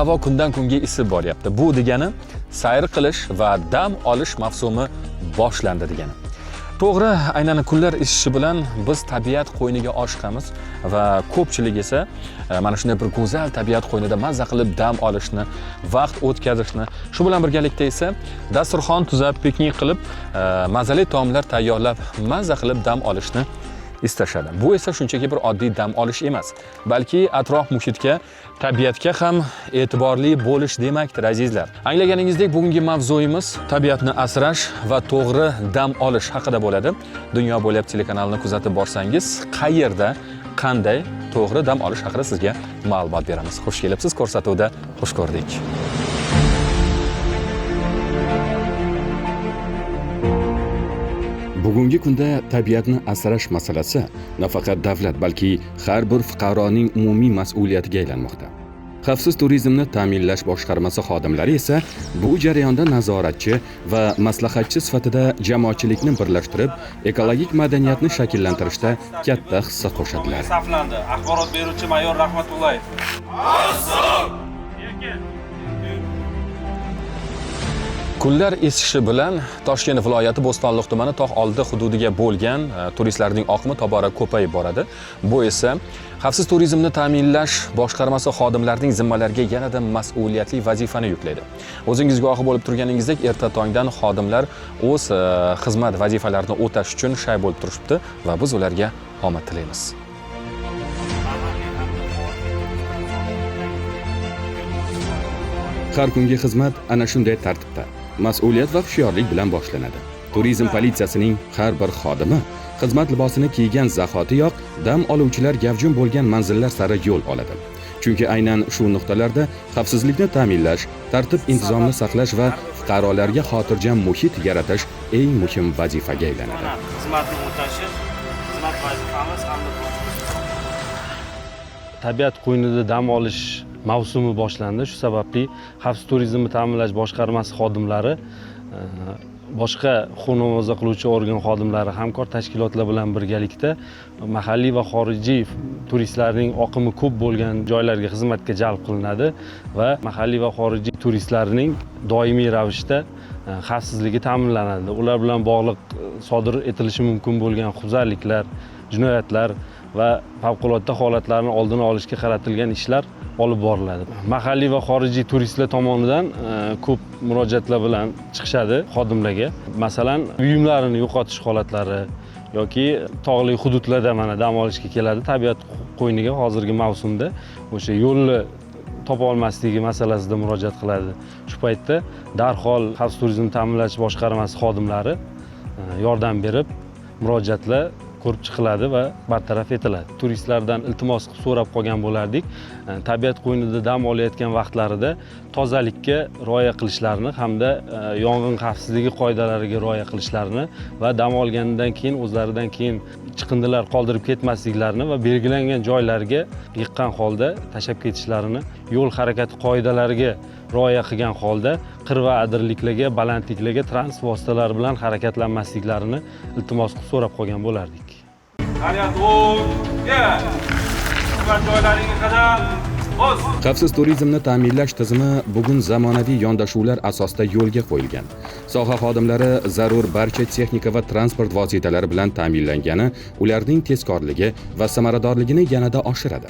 havo kundan kunga isib boryapti. Bu degani sayr qilish va dam olish mavsumi boshlandi degani. To'g'ri, aynan kunlar isishi bilan biz tabiat qo'yniga oshiqamiz va ko'pchilik esa mana shunday bir go'zal tabiat qo'ynida mazza qilib dam olishni, vaqt o'tkazishni, shu bilan birgalikda esa dasturxon tuzab, piknik qilib, mazali taomlar tayyorlab, mazza qilib dam olishni istashadi. Bu esa shunchaki bir oddiy dam olish emas, balki atrof muhitga, tabiatga ham e'tiborli bo'lish demakdir, azizlar. Anglaganingizdek, bugungi mavzuyimiz tabiatni asrash va to'g'ri dam olish haqida bo'ladi. Dunyo bo'ylab telekanalini kuzatib borsangiz, qayerda, qanday to'g'ri dam olish haqida sizga ma'lumot beramiz. Xush kelibsiz ko'rsatuvda, xush ko'rdik. Bugungi kunda tabiatni asrash masalasi nafaqat davlat, balki har bir fuqaroning umumiy mas'uliyatiga aylanmoqda. Xavfsiz turizmni ta'minlash boshqarmasi xodimlari esa bu jarayonda nazoratchi va maslahatchi sifatida jamoatchilikni birlashtirib, ekologik madaniyatni shakllantirishda katta hissa qo'shadilar. Saflandi. Axborot beruvchi mayor Rahmatullayev. Kunlar isishi bilan Toshkent viloyati Bo'stonliq tumani tog' oldi hududiga bo'lgan turistlarning oqimi tobora ko'payib boradi. Bu esa xavfsiz turizmni ta'minlash boshqarmasi xodimlarining zimmalariga yanada mas'uliyatli vazifani yuklaydi. O'zingiz guvohi bo'lib turganingizdek, erta tongdan xodimlar o'z xizmat vazifalarini o'tash uchun shay bo'lib turishibdi va biz ularga omad tilaymiz. Har kungi xizmat ana shunday tartibda, mas'uliyat va hushyorlik bilan boshlanadi. Turizm politsiyasining har bir xodimi xizmat libosini kiygan zahotiyoq dam oluvchilar gavjum bo'lgan manzillar sari yo'l oladi. Chunki aynan shu nuqtalarda xavfsizlikni ta'minlash, tartib intizomni saqlash va fuqarolarga xotirjam muhit yaratish eng muhim vazifaga aylanadi. Xizmatni o'tashi xizmat vazifamiz hamda tabiat qo'ynida dam olish mavsumi boshlandi. Shu sababli xavfsiz turizmni ta'minlash boshqarmasi xodimlari, boshqa huquqni muhofaza qiluvchi organ xodimlari hamkor tashkilotlar bilan birgalikda mahalliy va xorijiy turistlarning oqimi ko'p bo'lgan joylarga xizmatga jalb qilinadi va mahalliy va xorijiy turistlarning doimiy ravishda xavfsizligi ta'minlanadi. Ular bilan bog'liq sodir etilishi mumkin bo'lgan huquqbuzarliklar, jinoyatlar va favqulodda holatlarni oldini olishga qaratilgan ishlar olib boriladi. Mahalliy va xorijiy turistlar tomonidan ko'p murojaatlar bilan chiqishadi xodimlarga. Masalan, buyumlarini yo'qotish holatlari yoki tog'li hududlarda mana dam olishga keladi. Tabiat qo'yniga hozirgi mavsumda o'sha yo'lni topa olmasligi masalasida murojaat qiladi. Shu paytda darhol xavfsiz turizmni ta'minlash boshqarmasi xodimlari yordam berib, murojaatlar ko'rib chiqiladi va bartaraf etiladi. Turistlardan iltimos qilib so'rab qolgan bo'lardik. Tabiat qo'ynida dam olayotgan vaqtlarida tozalikka rioya qilishlarini hamda yong'in xavfsizligi qoidalariga rioya qilishlarini va dam olgandan keyin o'zlaridan keyin chiqindilar qoldirib ketmasliklarini va belgilangan joylarga yiqqan holda tashlab ketishlarini, yo'l harakati qoidalariga rioya qilgan holda qir va adirliklarga, balandliklarga transport vositalari bilan harakatlanmasliklarini iltimos qilib so'rab qolgan bo'lardik. Xavfsiz turizmni ta'minlash tizimi bugun zamonaviy yondashuvlar asosida yo'lga qo'yilgan. Soha xodimlari zarur barcha texnika va transport vositalari bilan ta'minlangani ularning tezkorligi va samaradorligini yanada oshiradi.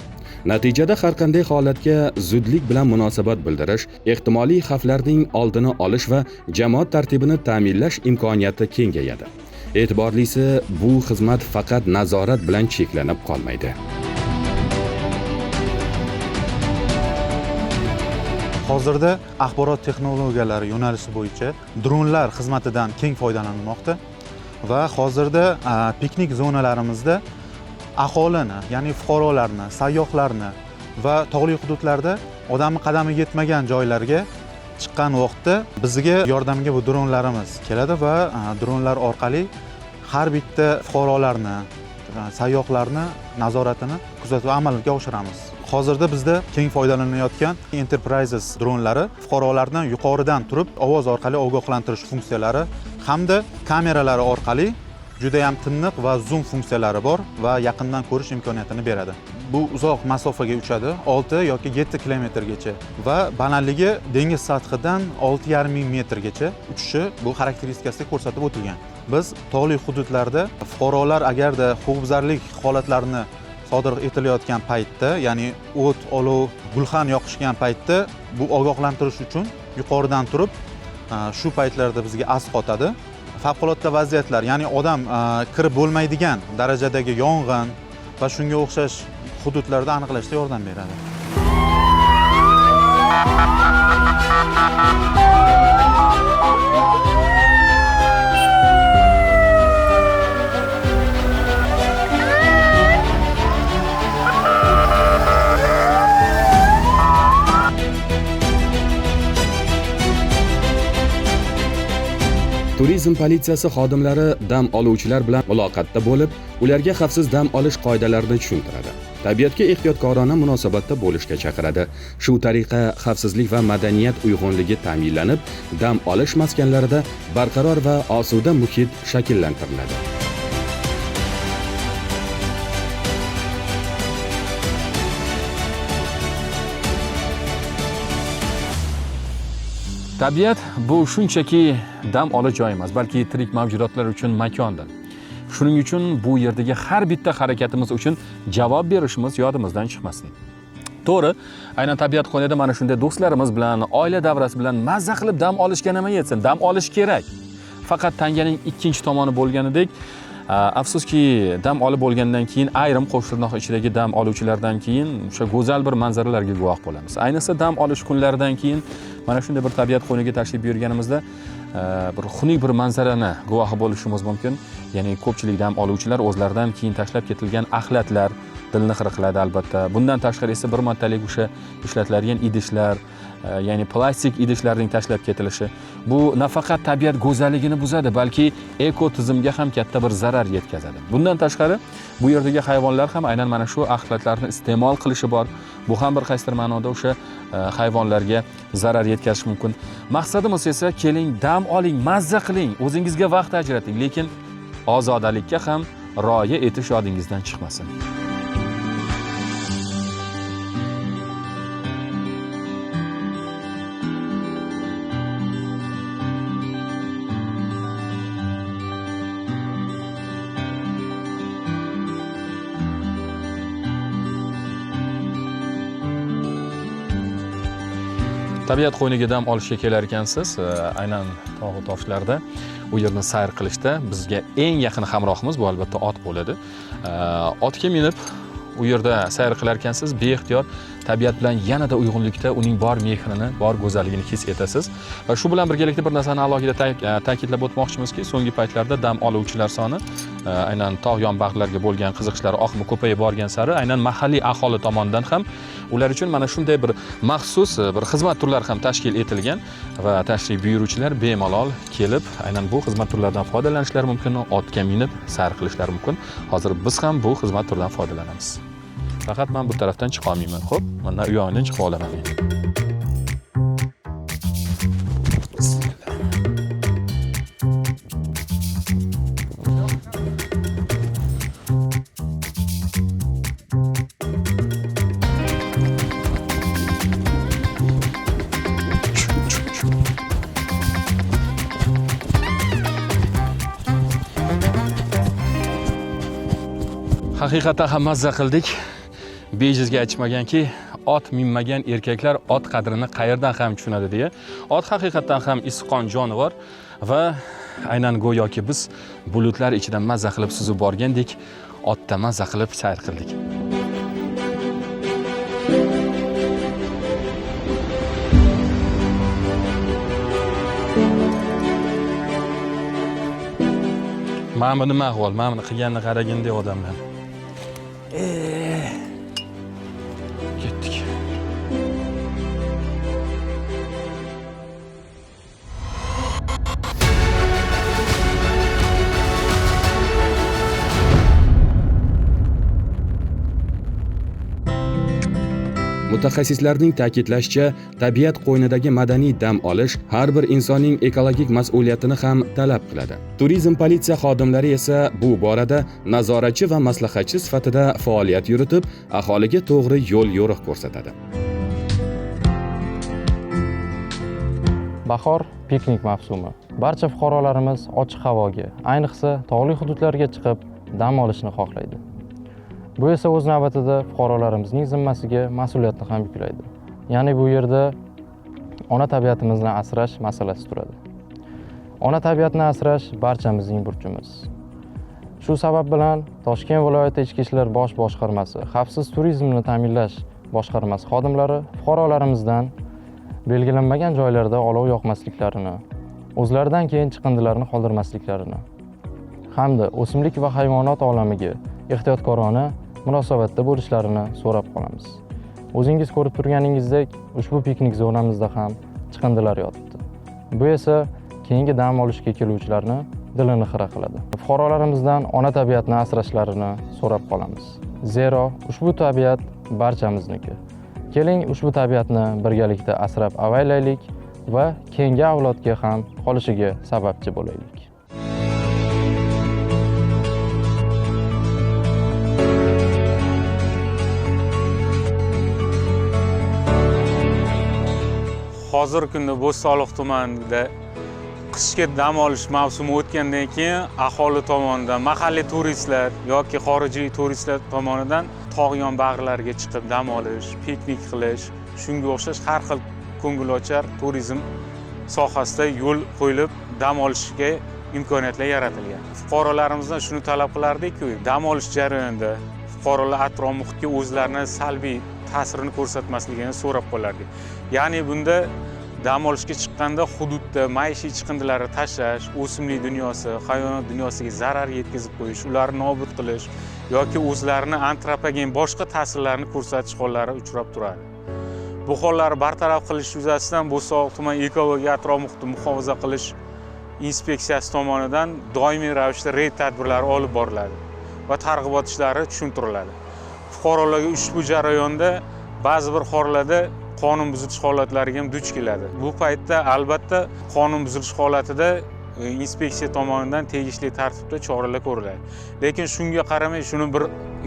Natijada har qanday holatga zudlik bilan munosabat bildirish, ehtimoliy xavflarning oldini olish va jamoat tartibini ta'minlash imkoniyati kengayadi. E'tiborlisi, bu xizmat faqat nazorat bilan cheklanib qolmaydi. Hozirda axborot texnologiyalari yo'nalishi bo'yicha dronlar xizmatidan keng foydalanilmoqda va hozirda piknik zonalarimizda aholini, ya'ni fuqarolarni, sayyohlarni va tog'li hududlarda odamning qadami yetmagan joylarga chiqqan vaqtda bizga yordamga bu dronlarimiz keladi va dronlar orqali har bitta fuqarolarni, sayyohlarni nazoratini kuzatib amalga oshiramiz. Hozirda bizda keng foydalanayotgan Enterprises dronlari fuqarolarni yuqoridan turib ovoz orqali ogohlantirish funksiyalari hamda kameralari orqali juda ham tiniq va zoom funksiyalari bor va yaqindan ko'rish imkoniyatini beradi. bu uzoq masofaga uchadi, 6 yoki 7 kilometrgacha va balandligi dengiz sathidan 6,5 ming metrgacha uchishi bu xarakteristikasida ko'rsatib o'tilgan. Biz tog'li hududlarda fuqarolar agarda huquqbuzarlik holatlarini sodir etilayotgan paytda, ya'ni o't, olov, gulxan yoqishgan paytda bu ogohlantirish uchun yuqoridan turib shu paytlarda bizga asqotadi. Favqulodda vaziyatlar, ya'ni odam kirib bo'lmaydigan darajadagi yong'in va shunga o'xshash hududlarda aniqlashda yordam beradi. Turizm politsiyasi xodimlari dam oluvchilar bilan muloqotda bo'lib, ularga xavfsiz dam olish qoidalarini tushuntiradi. Tabiatga ehtiyotkorona munosabatda bo'lishga chaqiradi. Shu tariqa xavfsizlik va madaniyat uyg'unligi ta'minlanib, dam olish maskanlarida barqaror va osuda muhit shakllantiriladi. Tabiat bu shunchaki dam olish joyi emas, balki tirik mavjudotlar uchun makondir. Shuning uchun bu yerdagi har bitta harakatimiz uchun javob berishimiz yodimizdan chiqmasin. To'g'ri, aynan tabiat qo'ynida mana shunday do'stlarimiz bilan, oila davrasi bilan mazza qilib dam olishga nima yetsin? Dam olish kerak. Faqat tanganing ikkinchi tomoni bo'lganidek, afsuski dam olib bo'lgandan keyin ayrim qo'shtirnoq ichidagi dam oluvchilardan keyin o'sha go'zal bir manzaralarga guvoh bo'lamiz. Ayniqsa dam olish kunlaridan keyin mana shunday bir tabiat qo'yniga tashrif buyurganimizda bir xunuk bir manzarani guvohi bo'lishimiz mumkin. Ya'ni ko'pchilik dam oluvchilar o'zlaridan keyin tashlab ketilgan axlatlar dilni xira qiladi albatta. Bundan tashqari esa bir martalik o'sha ishlatiladigan idishlar, ya'ni plastik idishlarning tashlab ketilishi bu nafaqat tabiat go'zalligini buzadi, balki ekotizimga ham katta bir zarar yetkazadi. Bundan tashqari bu yerdagi hayvonlar ham aynan mana shu axlatlarni iste'mol qilishi bor. Bu ham bir qaysidir ma'noda o'sha hayvonlarga zarar yetkazishi mumkin. Maqsadimiz esa keling, dam oling, mazza qiling, o'zingizga vaqt ajrating, lekin ozodalikka ham rioya etish yodingizdan chiqmasin. Tabiat qo'yniga dam olishga kelar ekansiz, aynan tog' toshlarda u yerni sayr qilishda bizga eng yaqin hamrohimiz bu albatta ot bo'ladi. Otga minib u yerda sayr qilar ekansiz, beixtiyor tabiat bilan yanada uyg'unlikda uning bor mehrini, bor go'zalligini his etasiz. Va shu bilan birgalikda bir narsani alohida ta'kidlab o'tmoqchimizki, so'nggi paytlarda dam oluvchilar soni aynan tog' yonbag'rilarga bo'lgan qiziqishlar oqimi ko'payib borgan sari aynan mahalliy aholi tomonidan ham ular uchun mana shunday bir maxsus bir xizmat turlari ham tashkil etilgan va tashrif buyuruvchilar bemalol kelib aynan bu xizmat turlaridan foydalanishlari mumkin, otga minib sayr qilishlari mumkin. Hozir biz ham bu xizmat turidan foydalanamiz. Faqat men bu tarafdan chiqa olmayman. Xo'p, mana u yoqdan chiqa olaman. Haqiqatan ham mazza qildik. Bejizga aytishmaganki, ot minmagan erkaklar ot qadrini qayerdan ham tushunadi deya. Ot haqiqatan ham isqon jonivor va aynan go'yoki biz bulutlar ichidan mazza qilib suzib borgandek, otda mazza qilib sayr qildik. Mana bu nima ahvol? Mana buni qilganini qaraganda odamlar. Ketdik. Mutaxassislarning ta'kidlashicha, tabiat qo'ynidagi madaniy dam olish har bir insonning ekologik mas'uliyatini ham talab qiladi. Turizm politsiya xodimlari esa bu borada nazoratchi va maslahatchi sifatida faoliyat yuritib, aholiga to'g'ri yo'l yo'riq ko'rsatadi. Bahor piknik mavsumi. Barcha fuqarolarimiz ochiq havoga, ayniqsa tog'li hududlarga chiqib dam olishni xohlaydi. Bu esa o'z navbatida fuqarolarimizning zimmasiga mas'uliyatni ham yuklaydi. Ya'ni bu yerda ona tabiatimizni asrash masalasi turadi. Ona tabiatni asrash barchamizning burchimiz. Shu sabab bilan Toshkent viloyati Ichki ishlar bosh boshqarmasi, xavfsiz turizmni ta'minlash boshqarmasi xodimlari fuqarolarimizdan belgilanmagan joylarda olov yoqmasliklarini, o'zlaridan keyin chiqindilarni qoldirmasliklarini hamda o'simlik va hayvonot olamiga ehtiyotkorona munosabatda bo'lishlarini so'rab qolamiz. O'zingiz ko'rib turganingizdek, ushbu piknik zonamizda ham chiqindilar yotibdi. Bu esa keyingi dam olishga keluvchilarni dilini xira qiladi. Fuqarolarimizdan ona tabiatni asrashlarini so'rab qolamiz. Zero ushbu tabiat barchamizniki. Keling, ushbu tabiatni birgalikda asrab avaylaylik va keyingi avlodga ham qolishiga sababchi bo'laylik. Hozirgi kunda Bo'stonliq tumanida qishki dam olish mavsumi o'tgandan keyin aholi tomonidan, mahalliy turistlar yoki xorijiy turistlar tomonidan tog' bag'rlariga chiqib dam olish, piknik qilish, shunga o'xshash har xil ko'ngilochar turizm sohasida yo'l qo'yilib dam olishga imkoniyatlar yaratilgan. Fuqarolarimizdan shuni talab qilardik-ku, dam olish jarayonida fuqarolar atrof muhitga o'zlarini salbiy ta'sirini ko'rsatmasligini so'rab qolardik. Ya'ni bunda dam olishga chiqqanda hududda maishiy chiqindilarni tashlash, o'simlik dunyosi, hayvonot dunyosiga zarar yetkazib qo'yish, ularni nobud qilish yoki o'zlarini antropogen boshqa ta'sirlarni ko'rsatish hollari uchrab turadi. Bu hollarni bartaraf qilish yuzasidan Bo'stonliq tuman ekologiya atrof muhitni muhofaza qilish inspeksiyasi tomonidan doimiy ravishda reyd tadbirlari olib boriladi va targ'ibot ishlari tushuntiriladi. Fuqarolarga ushbu jarayonda ba'zi bir hollarda qonun buzilish holatlariga ham duch keladi. Bu paytda albatta qonun buzilish holatida inspeksiya tomonidan tegishli tartibda choralar ko'riladi. Lekin shunga qaramay shuni bir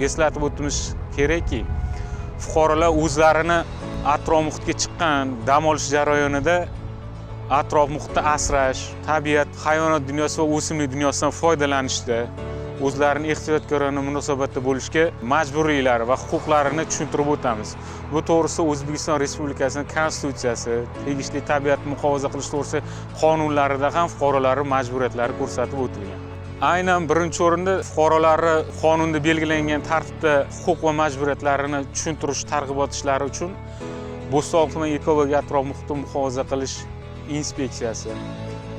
eslatib o'timiz kerakki, fuqarolar o'zlarini atrof muhitga chiqqan dam olish jarayonida atrof muhitni asrash, tabiat, hayvonot dunyosi va o'simlik dunyosidan foydalanishda o'zlarini ehtiyotkorona munosabatda bo'lishga majburliklari va huquqlarini tushuntirib o'tamiz. Bu to'g'risida O'zbekiston Respublikasining Konstitutsiyasi, tegishli tabiatni muhofaza qilish to'g'risida qonunlarida ham fuqarolarning majburiyatlari ko'rsatib o'tilgan. Aynan birinchi o'rinda fuqarolarni qonunda belgilangan tartibda huquq va majburiyatlarini tushuntirish targ'ibot ishlari uchun Bo'stonliq tuman ekologiya atrof muhitni muhofaza qilish inspeksiyasi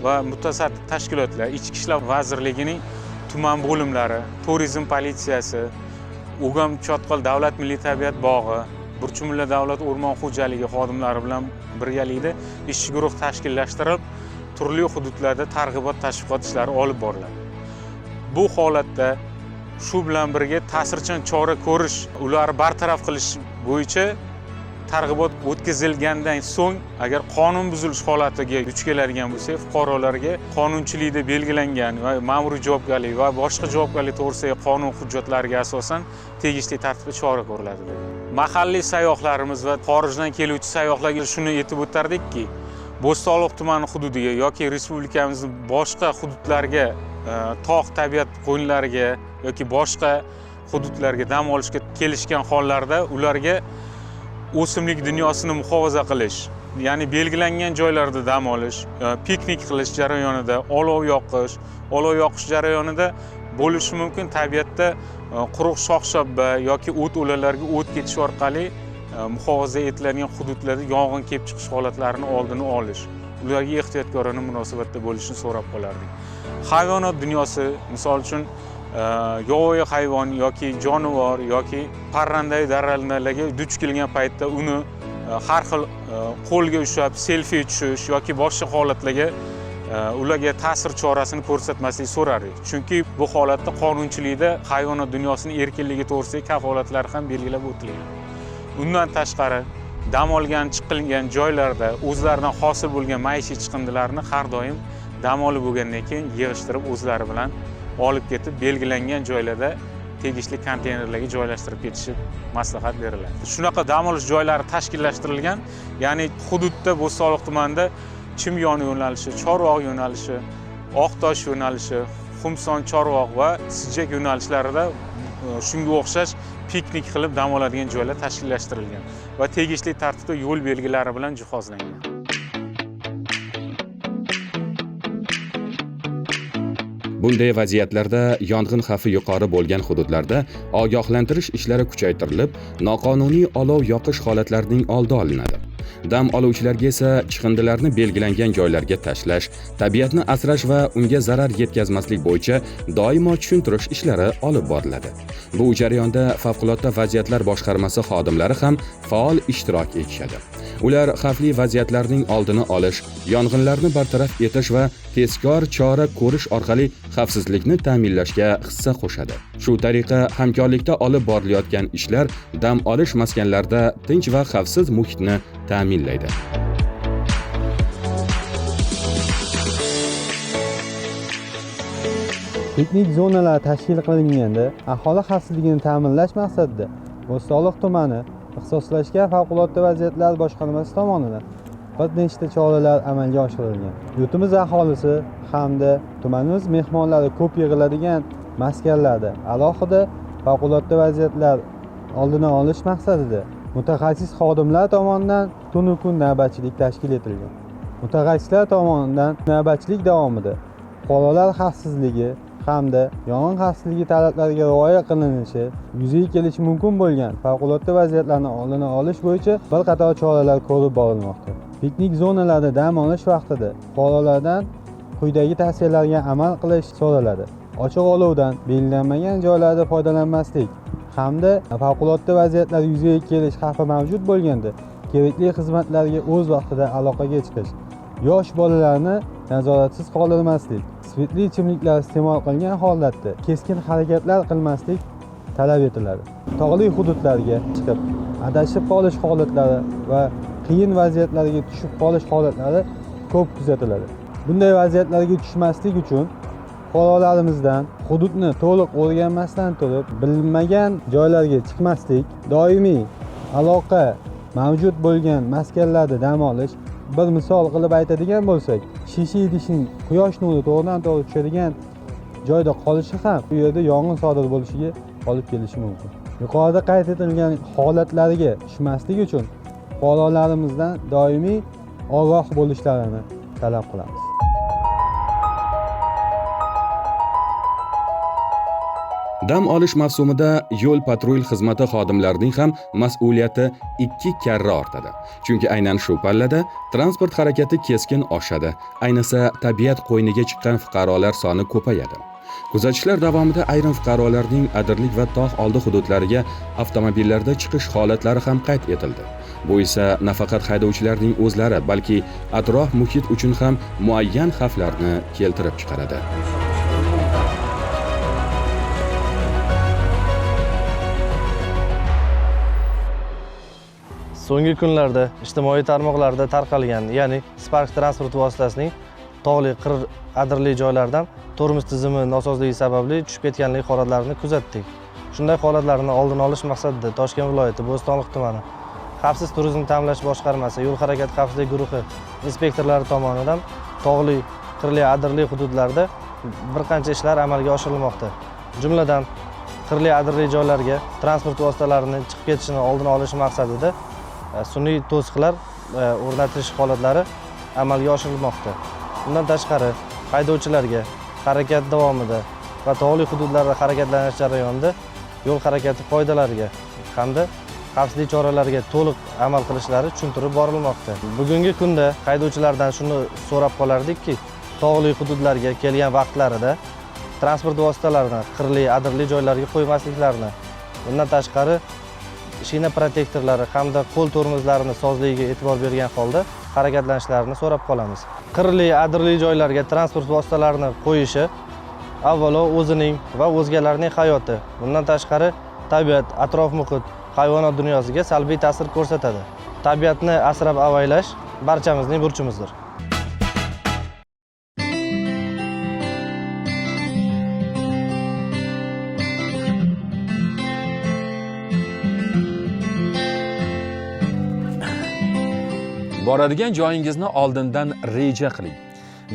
va mutasaddi tashkilotlar, Ichki ishlar vazirligining tuman bo'limlari, turizm politsiyasi, O'gam Chotqol davlat milliy tabiat bog'i, Burchumulla davlat o'rmon xo'jaligi xodimlari bilan birgalikda ishchi guruh tashkillashtirib, turli hududlarda targ'ibot tashviqot ishlari olib boriladi. Bu holatda shu bilan birga ta'sirchan chora ko'rish, ularni bartaraf qilish bo'yicha targ'ibot o'tkazilgandan so'ng agar qonun buzilish holatiga duch keladigan bo'lsa, fuqarolarga qonunchilikda belgilangan va ma'muriy javobgarlik va boshqa javobgarlik to'g'risidagi qonun hujjatlariga asosan tegishli tartibda chora ko'riladi. Mahalliy sayyohlarimiz va xorijdan keluvchi sayyohlarga shuni aytib o'tardikki, Bo'stonliq tumani hududiga yoki respublikamizning boshqa hududlariga, tog' tabiat qo'ynlariga yoki boshqa hududlarga dam olishga kelishgan hollarda ularga o'simlik dunyosini muhofaza qilish, ya'ni belgilangan joylarda dam olish, piknik qilish jarayonida olov yoqish jarayonida bo'lishi mumkin tabiatda quruq shox-shabba yoki o't o'lanlarga o't ketish orqali muhofaza etiladigan hududlarda yong'in kelib chiqish holatlarini oldini olish, ularga ehtiyotkorona munosabatda bo'lishni so'rab qolardik. Hayvonot dunyosi, misol uchun yovvoyi hayvon yoki jonivor yoki parrandayu darrandalarga duch kelgan paytda uni har xil qo'lga ushlab selfie tushish yoki boshqa holatlarga ularga ta'sir chorasini ko'rsatmaslik so'rardik. Chunki bu holatda qonunchilikda hayvonot dunyosining erkinligi to'g'risidagi kafolatlar ham belgilab o'tilgan. Undan tashqari dam olgan chiqilgan joylarda o'zlaridan hosil bo'lgan maishiy chiqindilarni har doim dam olib bo'lgandan keyin yig'ishtirib o'zlari bilan olib ketib belgilangan joylarda tegishli konteynerlarga joylashtirib ketishi maslahat beriladi. Shunaqa dam olish joylari tashkillashtirilgan, ya'ni hududda Bo'stonliq tumanida Chimyon yo'nalishi, Chorvoq yo'nalishi, Oqtosh yo'nalishi, Xumson, Chorvoq va Sijjak yo'nalishlarida shunga o'xshash piknik qilib dam oladigan joylar tashkillashtirilgan va tegishli tartibda yo'l belgilari bilan jihozlangan. Bunday vaziyatlarda yong'in xavfi yuqori bo'lgan hududlarda ogohlantirish ishlari kuchaytirilib, noqonuniy olov yoqish holatlarining oldi olinadi. Dam oluvchilarga esa chiqindilarni belgilangan joylarga tashlash, tabiatni asrash va unga zarar yetkazmaslik bo'yicha doimo tushuntirish ishlari olib boriladi. Bu jarayonda favqulodda vaziyatlar boshqarmasi xodimlari ham faol ishtirok etishadi. Ular xavfli vaziyatlarning oldini olish, yong'inlarni bartaraf etish va tezkor chora ko'rish orqali xavfsizlikni ta'minlashga hissa qo'shadi. Shu tariqa hamkorlikda olib borilayotgan ishlar dam olish maskanlarida tinch va xavfsiz muhitni ta'minlaydi. Piknik zonalari tashkil qilinganda aholi xavfsizligini ta'minlash maqsadida Bo'stonliq tumani ixtisoslashgan favqulodda vaziyatlar boshqarmasi tomonidan bir nechta choralar amalga oshirilgan. Yurtimiz aholisi hamda tumanimiz mehmonlari ko'p yig'iladigan maskanlarda alohida favqulodda vaziyatlar oldini olish maqsadida mutaxassis xodimlar tomonidan tunu kun navbatchilik tashkil etilgan. Mutaxassislar tomonidan navbatchilik davomida fuqarolar xavfsizligi hamda yong'in xavfsizligi talablariga rioya qilinishi, yuzaga kelishi mumkin bo'lgan favqulodda vaziyatlarni oldini olish bo'yicha bir qator choralar ko'rib borilmoqda. Piknik zonalarida dam olish vaqtida fuqarolardan quyidagi tavsiyalarga amal qilish so'raladi. Ochiq olovdan belgilanmagan joylarda foydalanmaslik hamda favqulodda vaziyatlar yuzaga kelish xavfi mavjud bo'lganda kerakli xizmatlarga o'z vaqtida aloqaga chiqish. Yosh bolalarni nazoratsiz qoldirmaslik, spirtli ichimliklar iste'mol qilgan holatda keskin harakatlar qilmaslik talab etiladi. Tog'li hududlarga chiqib, adashib qolish holatlari va qiyin vaziyatlarga tushib qolish holatlari ko'p kuzatiladi. Bunday vaziyatlarga tushmaslik uchun fuqarolarimizdan hududni to'liq o'rganmasdan turib, bilinmagan joylarga chiqmaslik, doimiy aloqa mavjud bo'lgan maskanlarda dam olish. Bir misol qilib aytadigan bo'lsak, shisha idishning quyosh nuri to'g'ridan-to'g'ri tushadigan joyda qolishi ham bu yerda yong'in sodir bo'lishiga olib kelishi mumkin. Yuqorida qayd etilgan holatlarga tushmaslik uchun fuqarolarimizdan doimiy ogoh bo'lishlarini talab qilamiz. Dam olish mavsumida yo'l patrul xizmati xodimlarining ham mas'uliyati 2 karra ortadi. Chunki aynan shu pallada transport harakati keskin oshadi. Ayniqsa tabiat qo'yniga chiqqan fuqarolar soni ko'payadi. Kuzatishlar davomida ayrim fuqarolarning Adirlik va tog' oldi hududlariga avtomobillarda chiqish holatlari ham qayd etildi. Bu esa nafaqat haydovchilarning o'zlari, balki atrof muhit uchun ham muayyan xavflarni keltirib chiqaradi. So'nggi kunlarda ijtimoiy tarmoqlarda tarqalgan, ya'ni Spark transport vositasining tog'li adirli joylardan tormoz tizimi nosozligi sababli tushib ketganlik holatlarini kuzatdik. Shunday holatlarni oldini olish maqsadida Toshkent viloyati Bo'stonliq tumani Xavfsiz turizmni ta'minlash boshqarmasi yo'l harakati xavfsizlik guruhi inspektorlari tomonidan tog'li, qirli, adirli hududlarda bir qancha ishlar amalga oshirilmoqda. Jumladan qirli, adirli joylarga transport vositalarining chiqib ketishini oldini olish maqsadida sun'iy to'siqlar o'rnatish holatlari amalga oshirilmoqda. Bundan tashqari, haydovchilarga harakat davomida va tog'li hududlarda harakatlanish jarayonida yo'l harakati qoidalariga hamda xavfsizlik choralariga to'liq amal qilishlari tushuntirib borilmoqda. Bugungi kunda haydovchilardan shuni so'rab qolardikki, tog'li hududlarga kelgan vaqtlarida transport vositalarini qirli, adirli joylarga qo'ymasliklarini, bundan tashqari shina protektorlari hamda qo'l tormozlarini sozligiga e'tibor bergan holda harakatlanishlarini so'rab qolamiz. Qirli, adirli joylarga transport vositalarini qo'yishi avvalo o'zining va o'zgalarning hayoti, bundan tashqari tabiat, atrof muhit, hayvonot dunyosiga salbiy ta'sir ko'rsatadi. tabiatni asrab avaylash barchamizning burchimizdir. Boradigan joyingizni oldindan reja qiling.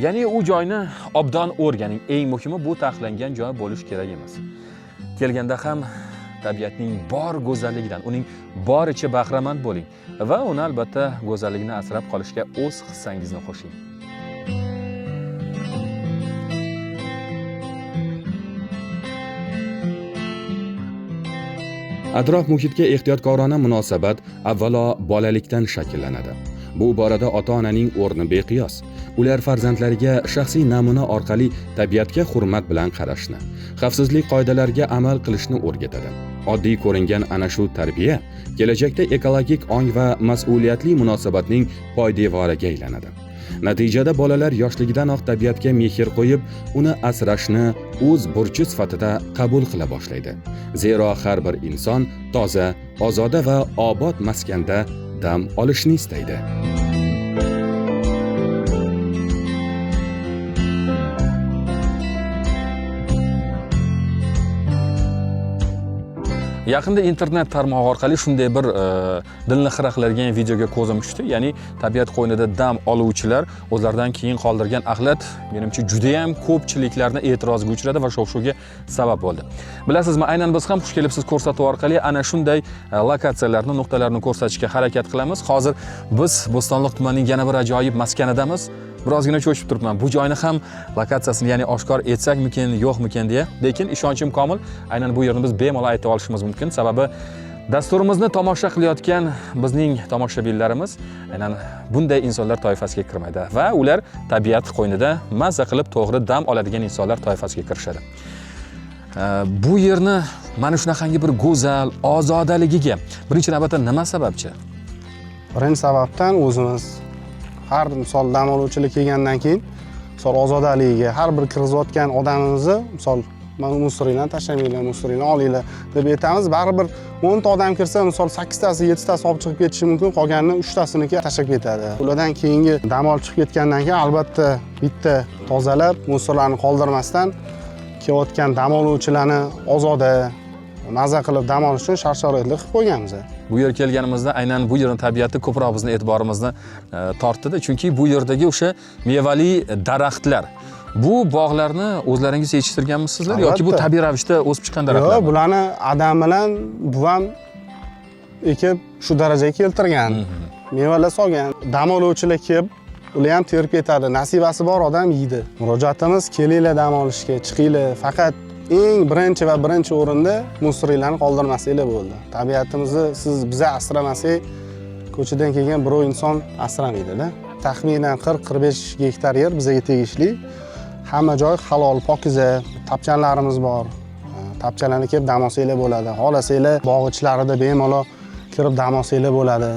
Ya'ni u joyni obdon o'rganing. Eng muhimi bu taqiqlangan joy bo'lish kerak emas. Kelganda ham tabiatning bor go'zalligidan, uning boricha bahramand bo'ling va uni albatta go'zalligini asrab qolishga o'z hissangizni qo'shing. Atrof muhitga ehtiyotkorona munosabat avvalo bolalikdan shakllanadi. Bu borada ota-onaning o'rni beqiyos. Ular farzandlariga shaxsiy namuna orqali tabiatga hurmat bilan qarashni, xavfsizlik qoidalariga amal qilishni o'rgatadi. Oddiy ko'ringan ana shu tarbiya kelajakda ekologik ong va mas'uliyatli munosabatning poydevoriga aylanadi. Natijada bolalar yoshligidanoq tabiatga mehr qo'yib, uni asrashni o'z burchi sifatida qabul qila boshlaydi. Zero har bir inson toza, ozoda va obod maskanda dam olishni istaydi. Yaqinda internet tarmog'i orqali shunday bir dilni xira qiladigan videoga ko'zim tushdi. Ya'ni tabiat qo'ynida dam oluvchilar o'zlaridan keyin qoldirgan axlat menimcha juda ham ko'pchiliklarni e'tirozga uchradi va shov-shuvga sabab bo'ldi. Bilasizmi, aynan biz ham xush kelibsiz ko'rsatuv orqali ana shunday lokatsiyalarni, nuqtalarni ko'rsatishga harakat qilamiz. Hozir biz Bo'stonliq tumanining yana bir ajoyib maskanidamiz. Birozgina cho'chib turibman. Bu joyni ham lokatsiyasini, ya'ni oshkor etsakmikin, yo'qmikin deya. Lekin ishonchim komil, aynan bu yerni biz bemalol aytib olishimiz mumkin. Sababi dasturimizni tomosha qilayotgan bizning tomoshabinlarimiz aynan bunday insonlar toifasiga kirmaydi va ular tabiat qo'ynida mazza qilib to'g'ri dam oladigan insonlar toifasiga kirishadi. Bu yerni mana shunaqangi bir go'zal, ozodaligiga birinchi navbatda nima sababchi? Birinchi sababdan o'zimiz har misol dam oluvchilik kelgandan keyin misol ozodaligiga har bir kirgizayotgan odamimizni misol musoriylarni tashlamanglar, musoriylarni olinglar deb aytamiz. Baribir 10 ta odam kirsa, misol 8 tasi, 7 tasi olib chiqib ketishi mumkin, qolganini 3 tasiniki tashlab ketadi. Ulardan keyingi dam olib chiqib ketgandan keyin albatta bitta tozalab, musorlarni qoldirmasdan kelayotgan dam oluvchilarni ozoda maza qilib dam olish uchun shart-sharoitlar qilib qo'yganmiz. Bu yer kelganimizda aynan bu yerning tabiati ko'proq bizning e'tiborimizni tortdi, chunki bu yerdagi o'sha mevali daraxtlar, bu bog'larni o'zlaringiz yetishtirganmisizlar yoki bu tabiiy ravishda o'sib chiqqan daraxtlar? Yo'q, bularni adam bilan buvam ekib shu darajaga keltirgan. Mevalar solgan. Dam oluvchilar kelib, ular ham terib ketadi. Nasibasi bor odam yeydi. Murojaatimiz, kelinglar dam olishga, chiqinglar. Faqat eng birinchi o'rinda musoriylarni qoldirmasanglar bo'ldi. Tabiatimizni siz biza asramasak, ko'chadan kelgan birov inson asramaydi-da. Taxminan 40-45 gektar yer bizga tegishli. Hamma joy halol, pokiza, tapchanlarimiz bor. Tapchalarni kelib dam olsanglar bo'ladi. Xohlasanglar bog' ichlarida bemalol kirib dam olsanglar bo'ladi.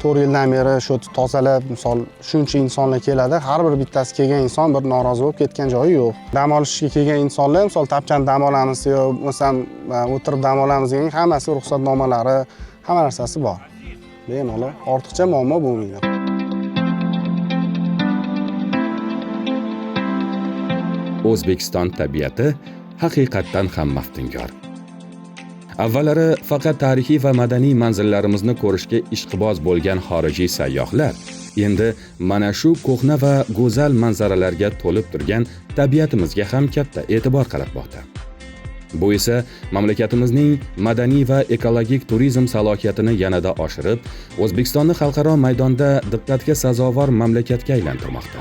4 yildan beri shu tozalab, misol shuncha insonlar keladi. Har bir bittasi kelgan inson bir norozi bo'lib ketgan joyi yo'q. Dam olishga kelgan insonlar, misol tapchan dam olamiz yo masalan o'tirib dam olamiz degan hammasi ruxsatnomalari, hamma narsasi bor. Bemalol, ortiqcha muammo bo'lmaydi. O'zbekiston tabiati haqiqatdan ham maftunkor. Avvallari faqat tarixiy va madaniy manzillarimizni ko'rishga ishqiboz bo'lgan xorijiy sayyohlar endi mana shu ko'hna va go'zal manzaralarga to'lib turgan tabiatimizga ham katta e'tibor qaratmoqda. Bu esa mamlakatimizning madaniy va ekologik turizm salohiyatini yanada oshirib, O'zbekistonni xalqaro maydonda diqqatga sazovor mamlakatga aylantirmoqda.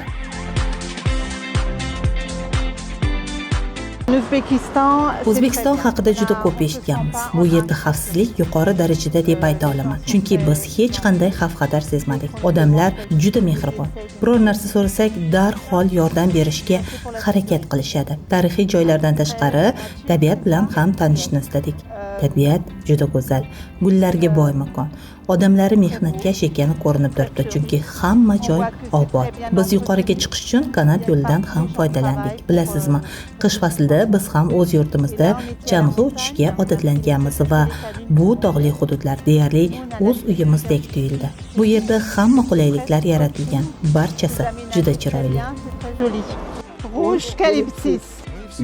O'zbekiston haqida juda ko'p eshitganmiz. Bu yerda xavfsizlik yuqori darajada deb ayta olaman. Chunki biz hech qanday xavf-xatar sezmadik. Odamlar juda mehribon. Biror narsa so'rasak, darhol yordam berishga harakat qilishadi. Tarixiy joylardan tashqari, tabiat bilan ham tanishishni istadik. Tabiat juda go'zal, gullarga boy makon. Odamlari mehnatkash ekani ko'rinib turibdi, chunki hamma joy obod. Biz yuqoriga chiqish uchun kanat yo'lidan ham foydalandik. Bilasizmi, qish faslida biz ham o'z yurtimizda chang'i uchishga odatlanganmiz va bu tog'li hududlar deyarli o'z uyimizdek tuyuldi. Bu yerda hamma qulayliklar yaratilgan, barchasi juda chiroyli.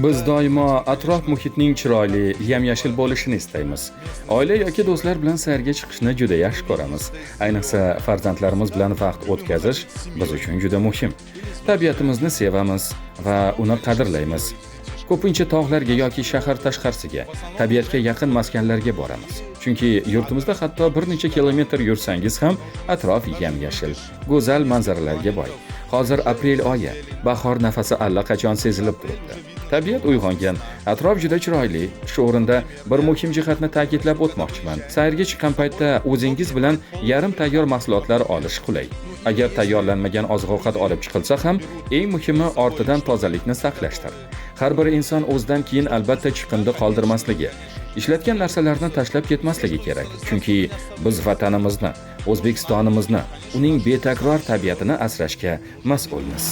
Biz doimo atrof muhitning chiroyli, yam-yashil bo'lishini istaymiz. Oila yoki do'stlar bilan sayrga chiqishni juda yaxshi ko'ramiz. Ayniqsa farzandlarimiz bilan vaqt o'tkazish biz uchun juda muhim. Tabiatimizni sevamiz va uni qadrlaymiz. Ko'pincha tog'larga yoki shahar tashqarisiga, tabiatga yaqin maskanlarga boramiz. Chunki yurtimizda hatto bir necha kilometr yursangiz ham atrof yam-yashil, go'zal manzaralarga boy. Hozir aprel oyi, bahor nafasi allaqachon sezilib turibdi. Tabiat uyg'ongan, atrof juda chiroyli. Shu o'rinda bir muhim jihatni ta'kidlab o'tmoqchiman. Sayrga chiqqan paytda o'zingiz bilan yarim tayyor mahsulotlar olish qulay. Agar tayyorlanmagan oziq-ovqat olib chiqilsa ham, eng muhimi ortidan tozalikni saqlashdir. Har bir inson o'zidan keyin albatta chiqindi qoldirmasligi, ishlatgan narsalarni tashlab ketmasligi kerak. Chunki biz vatanimizni, O'zbekistonimizni, uning betakror tabiatini asrashga mas'ulmiz.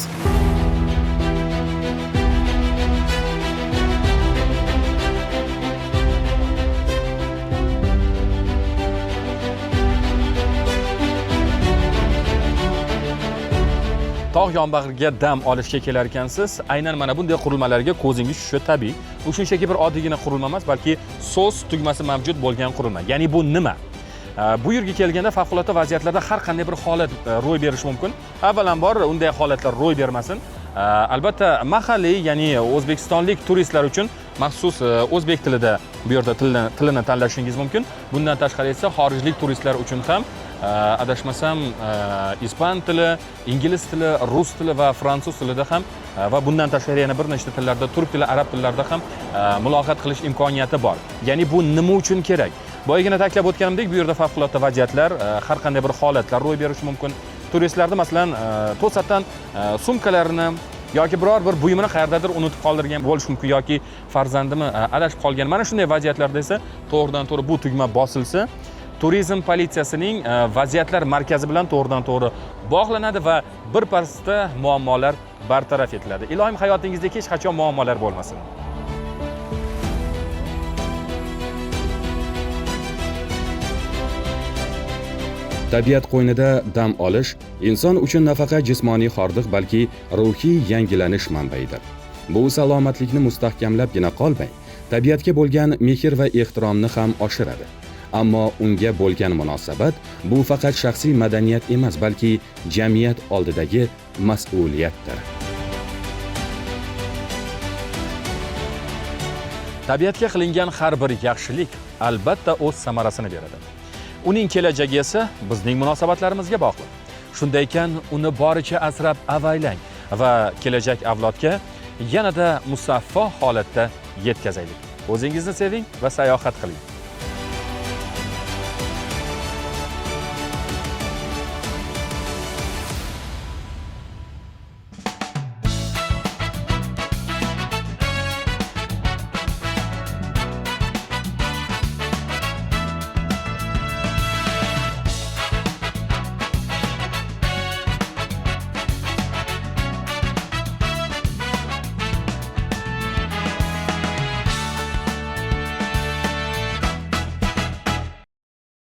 Tog' yonbag'riga dam olishga kelar ekansiz, aynan mana bunday qurilmalarga ko'zingiz tushishi tabiiy. Bu shunchaki bir oddiygina qurilma emas, balki so'z tugmasi mavjud bo'lgan qurilma. Ya'ni bu nima? Bu yerga kelganda favqulodda vaziyatlarda har qanday bir holat ro'y berishi mumkin. Avvalambor unday holatlar ro'y bermasin. Albatta mahalliy, ya'ni o'zbekistonlik turistlar uchun maxsus o'zbek tilida bu yerda tilini tanlashingiz mumkin. Bundan tashqari esa xorijlik turistlar uchun ham adashmasam ispan tili, ingliz tili, rus tili va fransuz tilida ham va bundan tashqari yana bir nechta tillarda, turk tili, arab tillarida ham muloqot qilish imkoniyati bor. Ya'ni bu nima uchun kerak? Boyagina ta'kidlab o'tganimdek, bu yerda favqulodda vaziyatlar, har qanday bir holatlar ro'y berishi mumkin. Turistlarda masalan to'satdan sumkalarini yoki biror bir buyumini qayerdadir unutib qoldirgan bo'lishi mumkin yoki farzandimi adashib qolgan. Mana shunday vaziyatlarda esa to'g'ridan-to'g'ri bu tugma bosilsa, Turizm politsiyasining vaziyatlar markazi bilan to'g'ridan-to'g'ri bog'lanadi va birpasda muammolar bartaraf etiladi. Ilohim hayotingizda hech qachon muammolar bo'lmasin. Tabiat qo'ynida dam olish inson uchun nafaqat jismoniy hordiq, balki ruhiy yangilanish manbaidir. Bu salomatlikni mustahkamlabgina qolmay, tabiatga bo'lgan mehr va ehtiromni ham oshiradi. Ammo unga bo'lgan munosabat bu faqat shaxsiy madaniyat emas, balki jamiyat oldidagi mas'uliyatdir. Tabiatga qilingan har bir yaxshilik albatta o'z samarasini beradi. Uning kelajagi esa bizning munosabatlarimizga bog'liq. Shunday ekan, uni boricha asrab avaylang va kelajak avlodga yanada musaffo holatda yetkazaylik. O'zingizni seving va sayohat qiling.